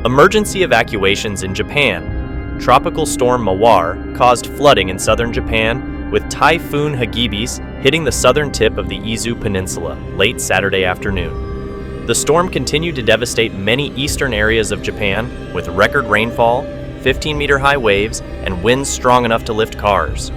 Emergency evacuations in Japan. Tropical storm Mawar caused flooding in southern Japan, with Typhoon Hagibis hitting the southern tip of the Izu Peninsula late Saturday afternoon. The storm continued to devastate many eastern areas of Japan, with record rainfall, 15-meter-high waves, and winds strong enough to lift cars.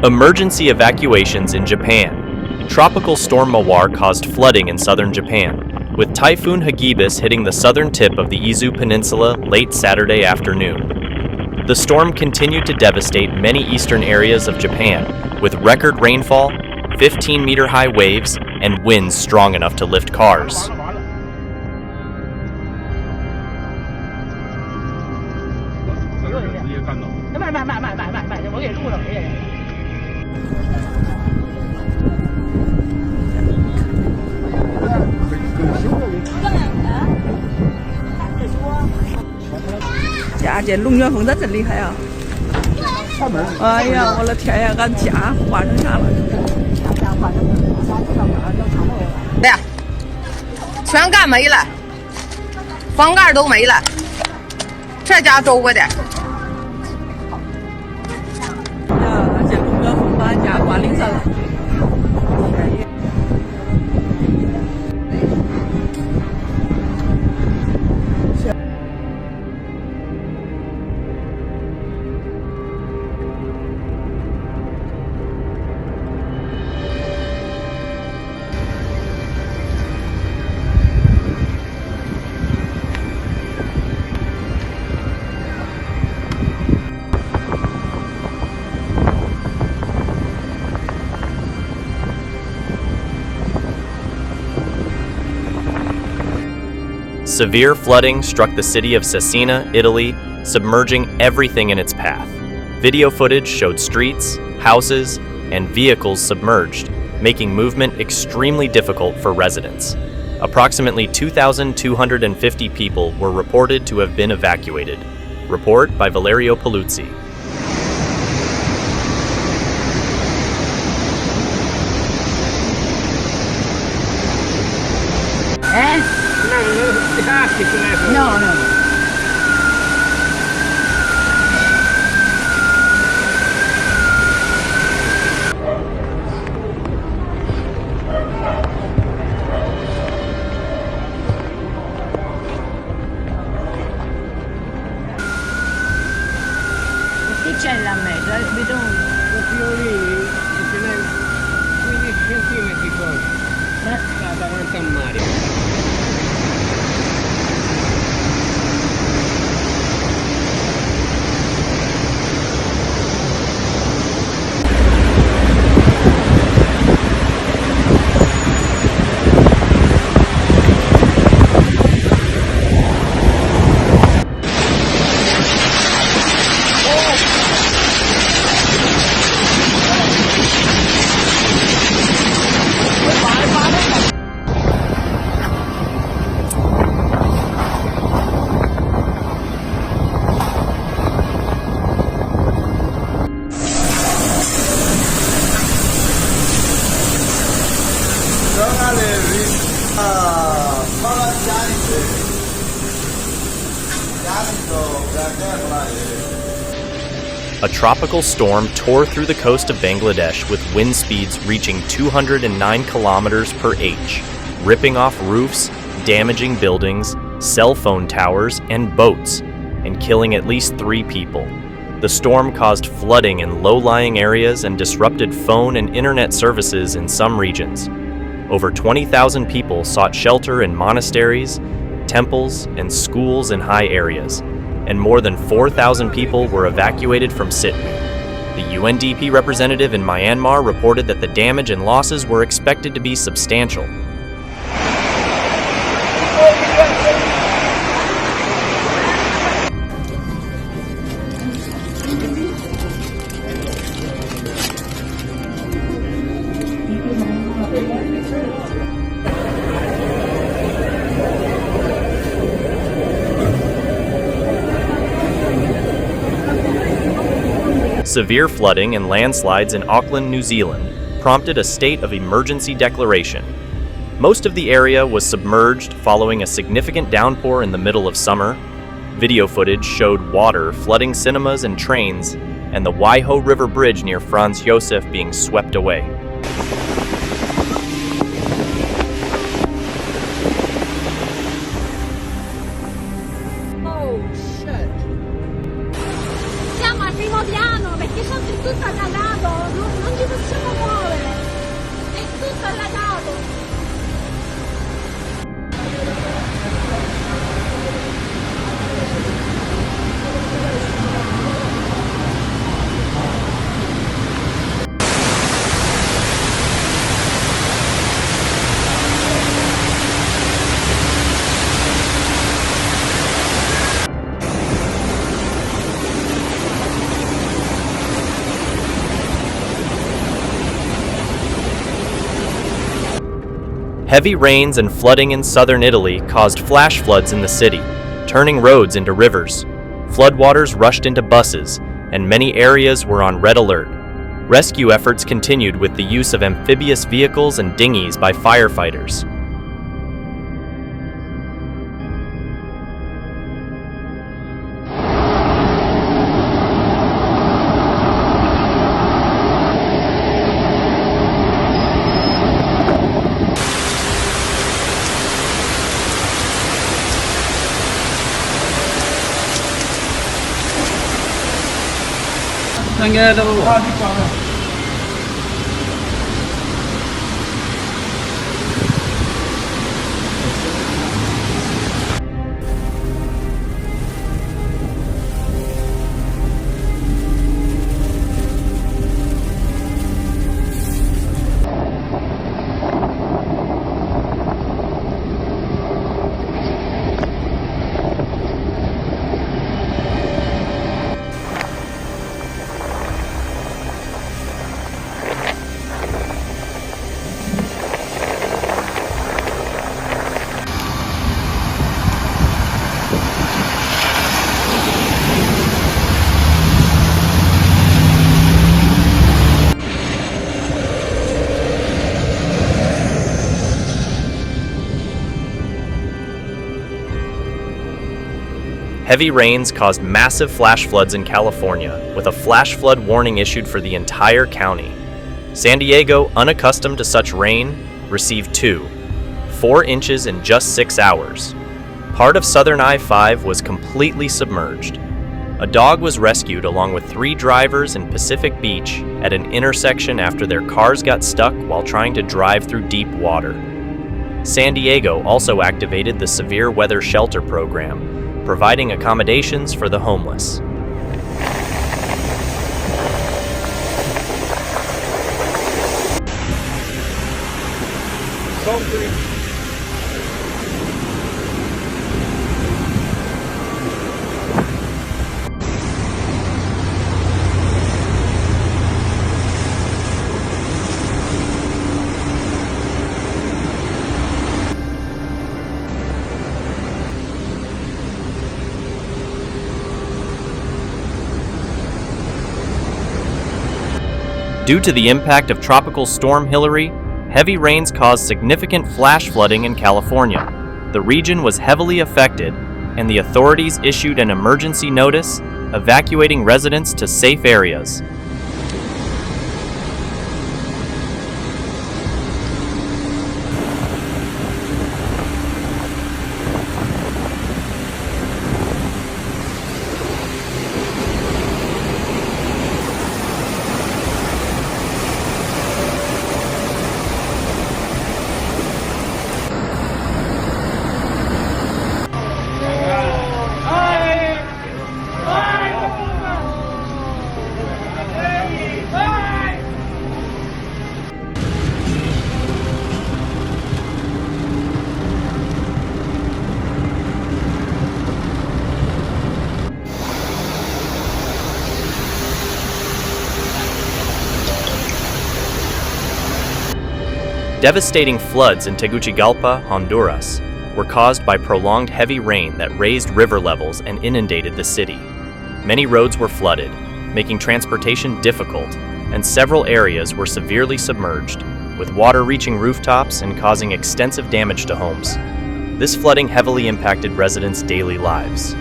Emergency evacuations in Japan. Tropical storm Mawar caused flooding in southern Japan, with Typhoon Hagibis hitting the southern tip of the Izu Peninsula late Saturday afternoon. The storm continued to devastate many eastern areas of Japan, with record rainfall, 15-meter-high waves, and winds strong enough to lift cars.夹这龙卷风它真厉害啊！哎呀，我的天呀，俺家化成啥了？对，全干没了，房盖都没了，这家周围的。俺这龙卷风把俺家刮零散了。Severe flooding struck the city of Cesena, Italy, submerging everything in its path. Video footage showed streets, houses, and vehicles submerged, making movement extremely difficult for residents. Approximately 2,250 people were reported to have been evacuated. Report by Valerio Paluzzi. No. Che c'è là in mezzo? Vedo un fiorino, ce n'è 15 centimetri davanti al mare. A tropical storm tore through the coast of Bangladesh with wind speeds reaching 209 kilometers per h, ripping off roofs, damaging buildings, cell phone towers, and boats, and killing at least 3 people. The storm caused flooding in low-lying areas and disrupted phone and internet services in some regions. Over 20,000 people sought shelter in monasteries, temples, and schools in high areas, and more than 4,000 people were evacuated from Sydney. The UNDP representative in Myanmar reported that the damage and losses were expected to be substantial. Severe flooding and landslides in Auckland, New Zealand, prompted a state of emergency declaration. Most of the area was submerged following a significant downpour in the middle of summer. Video footage showed water flooding cinemas and trains, and the Waiho River Bridge near Franz Josef being swept away. Oh shit! Siamo al primo piano perché sotto è tutto allagato, non ci possiamo muovere, è tutto allagato. Heavy rains and flooding in southern Italy caused flash floods in the city, turning roads into rivers. Floodwaters rushed into buses, and many areas were on red alert. Rescue efforts continued with the use of amphibious vehicles and dinghies by firefighters. Heavy rains caused massive flash floods in California, with a flash flood warning issued for the entire county. San Diego, unaccustomed to such rain, received 4 inches in just 6 hours. Part of southern I-5 was completely submerged. A dog was rescued along with 3 drivers in Pacific Beach at an intersection after their cars got stuck while trying to drive through deep water. San Diego also activated the Severe Weather Shelter Program, providing accommodations for the homeless. Due to the impact of Tropical Storm Hilary, heavy rains caused significant flash flooding in California. The region was heavily affected, and the authorities issued an emergency notice evacuating residents to safe areas. Devastating floods in Tegucigalpa, Honduras, were caused by prolonged heavy rain that raised river levels and inundated the city. Many roads were flooded, making transportation difficult, and several areas were severely submerged, with water reaching rooftops and causing extensive damage to homes. This flooding heavily impacted residents' daily lives.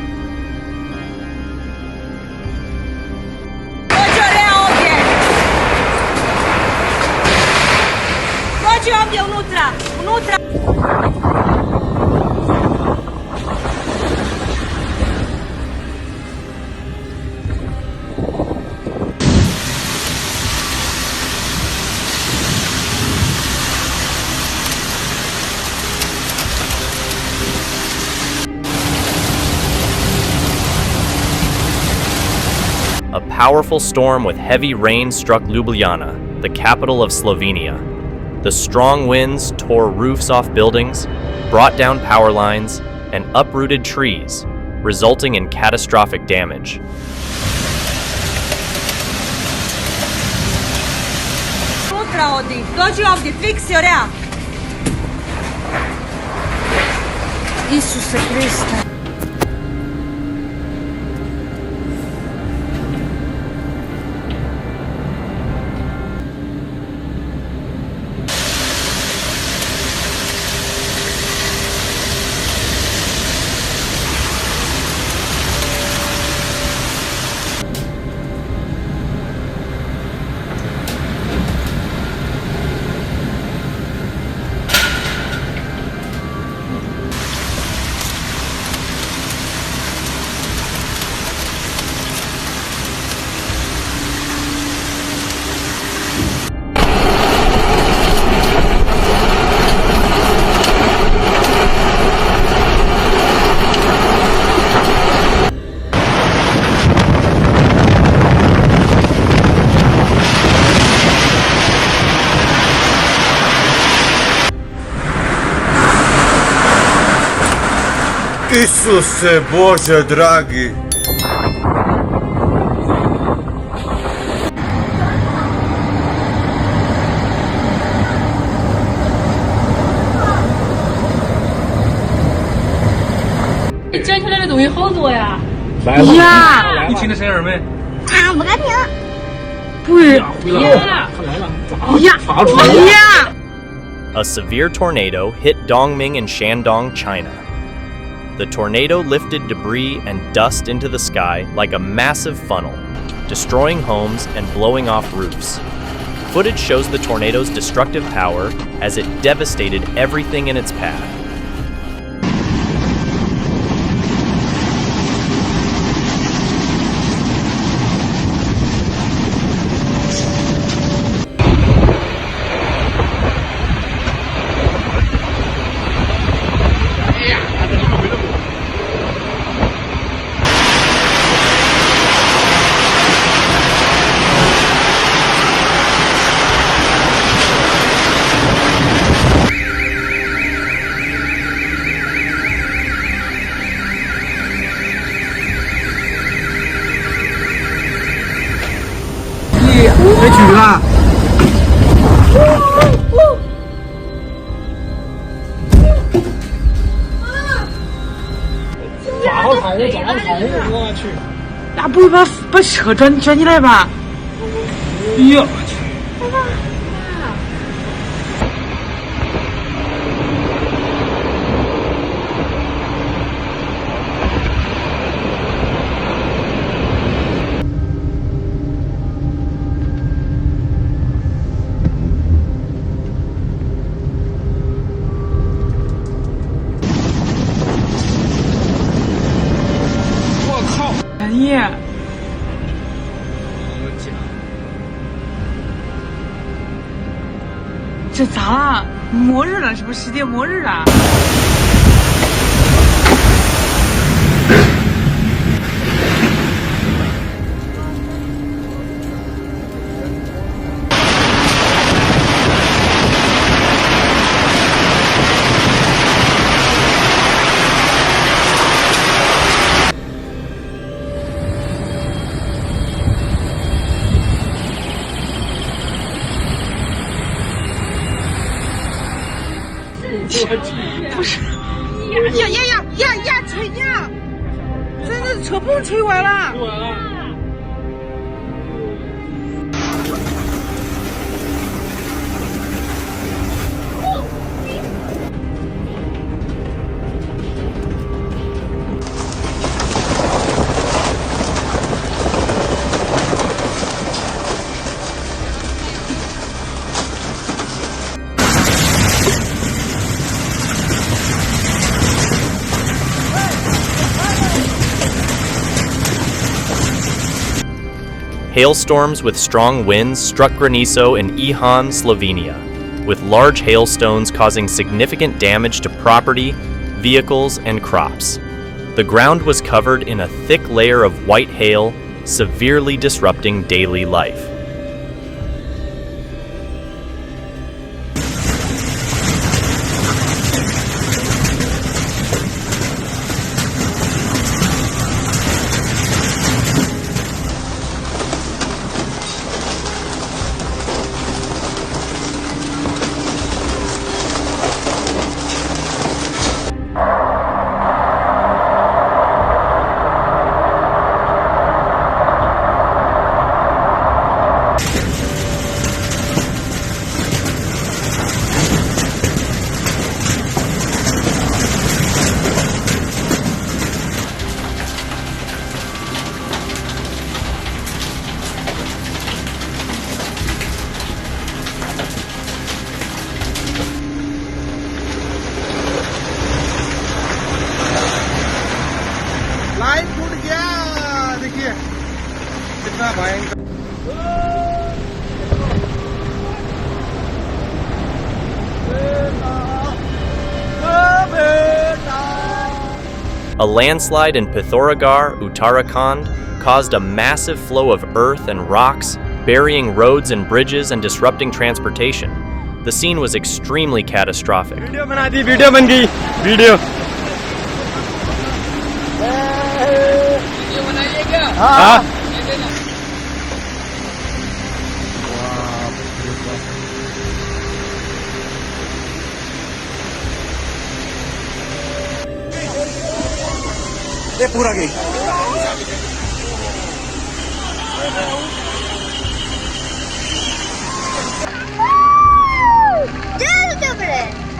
A powerful storm with heavy rain struck Ljubljana, the capital of Slovenia. The strong winds tore roofs off buildings, brought down power lines, and uprooted trees, resulting in catastrophic damage. Isuse Kriste. Isuse Bože dragi!捐出来的东西好多呀！来了呀！你听那声音没？啊，不敢听。不是，回来了，他来了，咋呀？发出来了？呀！ A severe tornado hit Dongming in Shandong, China. The tornado lifted debris and dust into the sky like a massive funnel, destroying homes and blowing off roofs. Footage shows the tornado's destructive power as it devastated everything in its path.我去！那不会把车转起来吧？哎呀，我去！咦，这咋了？末日了是不是？世界末日了？不是，呀，吹呀！真的车棚吹歪了。Hailstorms with strong winds struck Granizo in Ihan, Slovenia, with large hailstones causing significant damage to property, vehicles, and crops. The ground was covered in a thick layer of white hail, severely disrupting daily life. A landslide in Pithoragarh, Uttarakhand, caused a massive flow of earth and rocks, burying roads and bridges and disrupting transportation. The scene was extremely catastrophic.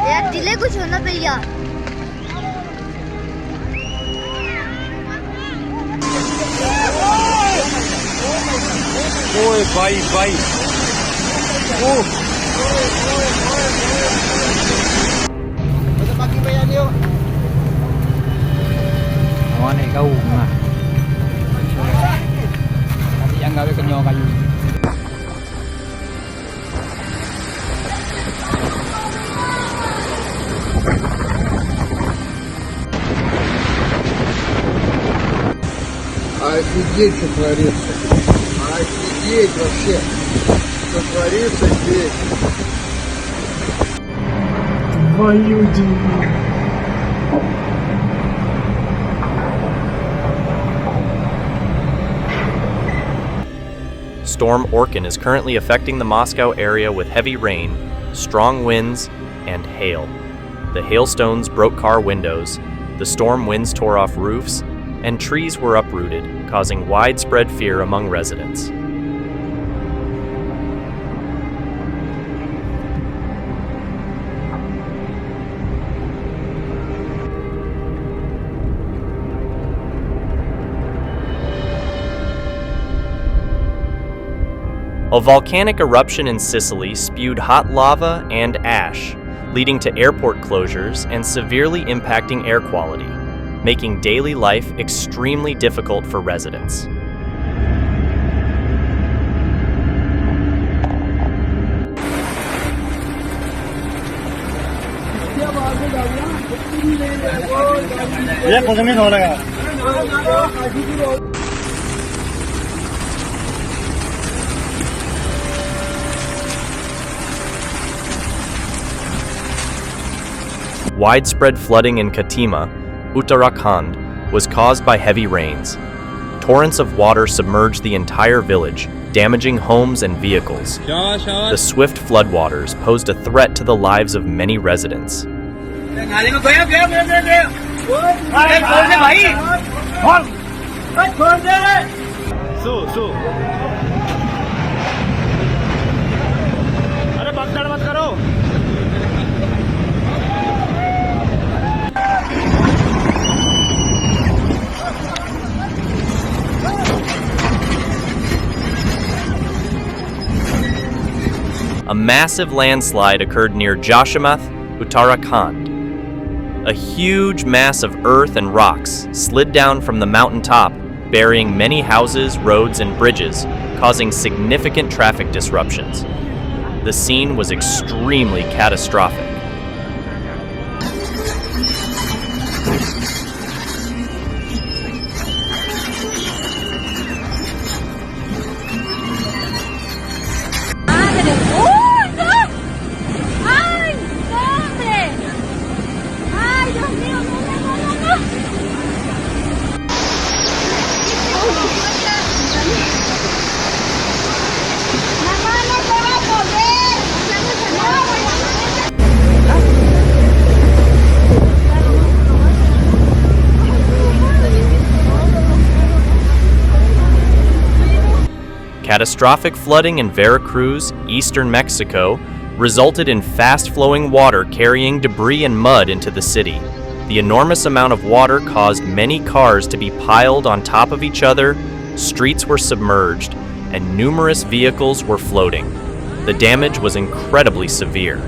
यार दिले कुछ होना भैया ओए भाई ओ बाकी भैया दियो Ini kau mah. Nanti yang gawe kenyo kayu. Офигеть, что творится. Офигеть вообще, что творится здесь. Твою дивизию. Storm Orkan is currently affecting the Moscow area with heavy rain, strong winds, and hail. The hailstones broke car windows, the storm winds tore off roofs, and trees were uprooted, causing widespread fear among residents. A volcanic eruption in Sicily spewed hot lava and ash, leading to airport closures and severely impacting air quality. making daily life extremely difficult for residents. Widespread flooding in Katima, Uttarakhand, was caused by heavy rains. Torrents of water submerged the entire village, damaging homes and vehicles. The swift floodwaters posed a threat to the lives of many residents. A massive landslide occurred near Joshimath, Uttarakhand. A huge mass of earth and rocks slid down from the mountaintop, burying many houses, roads, and bridges, causing significant traffic disruptions. The scene was extremely catastrophic. Catastrophic flooding in Veracruz, eastern Mexico, resulted in fast-flowing water carrying debris and mud into the city. The enormous amount of water caused many cars to be piled on top of each other, streets were submerged, and numerous vehicles were floating. The damage was incredibly severe.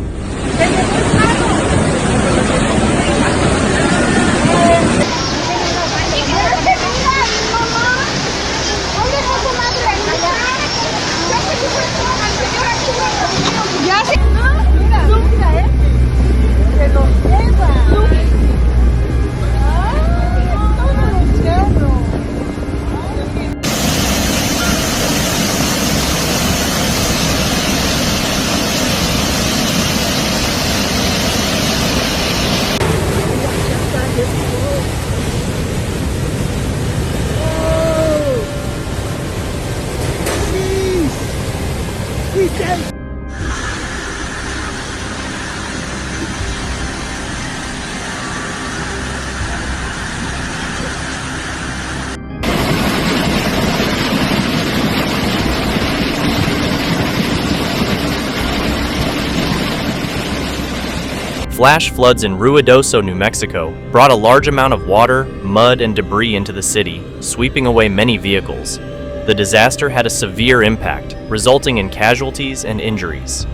Flash floods in Ruidoso, New Mexico, brought a large amount of water, mud, and debris into the city, sweeping away many vehicles. The disaster had a severe impact, resulting in casualties and injuries.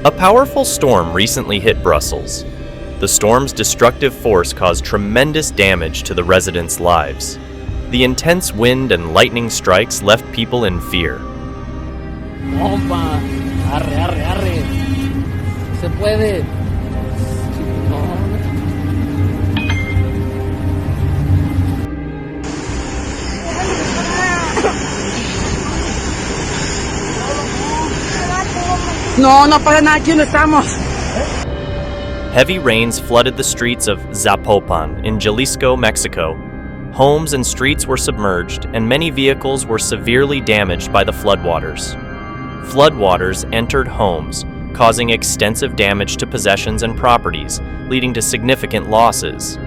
A powerful storm recently hit Brussels. The storm's destructive force caused tremendous damage to the residents' lives. The intense wind and lightning strikes left people in fear. Bomba, arre, arre, arre. Se puede. No. No, no pasa nada, aquí no estamos. Heavy rains flooded the streets of Zapopan in Jalisco, Mexico. Homes and streets were submerged, and many vehicles were severely damaged by the floodwaters. Floodwaters entered homes, causing extensive damage to possessions and properties, leading to significant losses.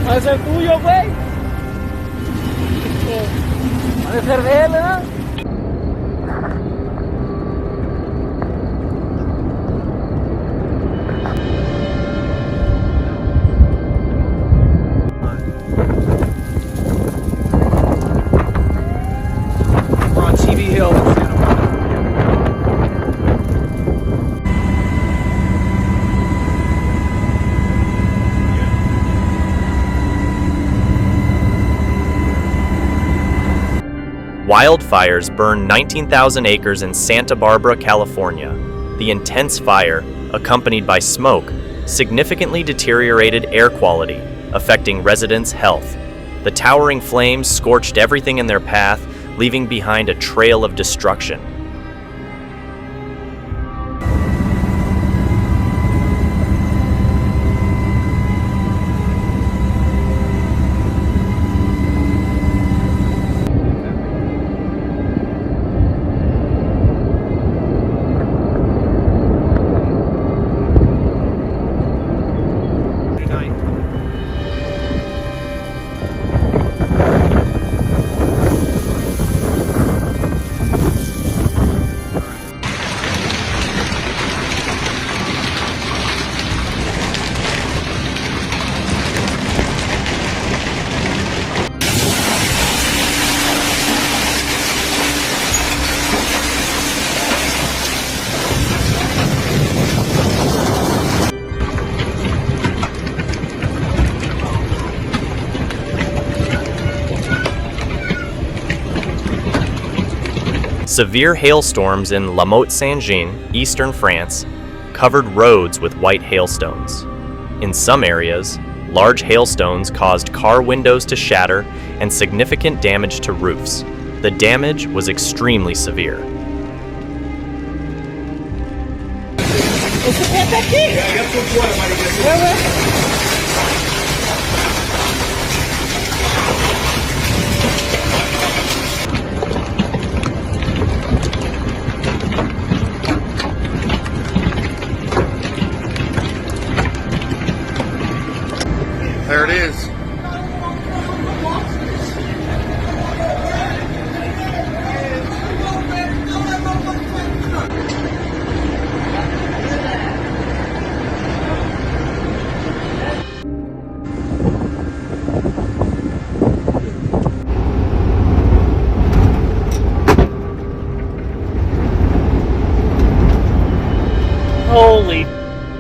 ¿Es el tuyo, güey? ¿Puede ser de él, ¿verdad? We're on TV Hill in Santa Monica. Wildfires burned 19,000 acres in Santa Barbara, California. The intense fire, accompanied by smoke, significantly deteriorated air quality, affecting residents' health. The towering flames scorched everything in their path, leaving behind a trail of destruction. Severe hailstorms in La Motte-Saint-Jean, eastern France, covered roads with white hailstones. In some areas, large hailstones caused car windows to shatter and significant damage to roofs. The damage was extremely severe. There it is. Holy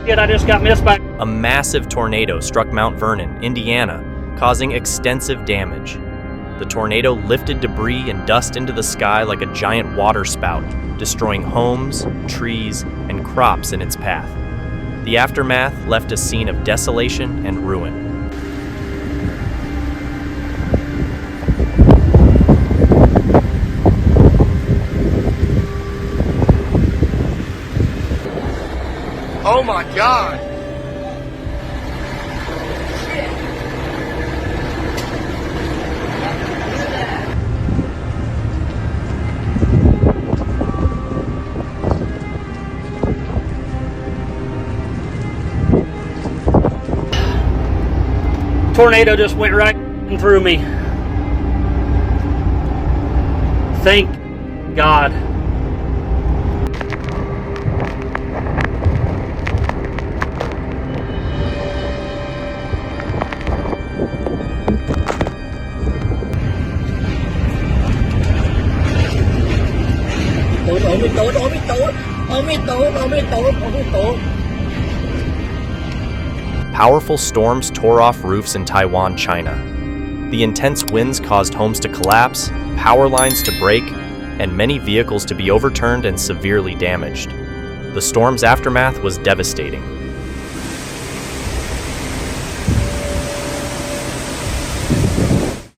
shit, I just got missed by. A massive tornado struck Mount Vernon, Indiana, causing extensive damage. The tornado lifted debris and dust into the sky like a giant water spout, destroying homes, trees, and crops in its path. The aftermath left a scene of desolation and ruin. Oh my God. Tornado just went right through me. Thank God. Powerful storms tore off roofs in Taiwan, China. The intense winds caused homes to collapse, power lines to break, and many vehicles to be overturned and severely damaged. The storm's aftermath was devastating.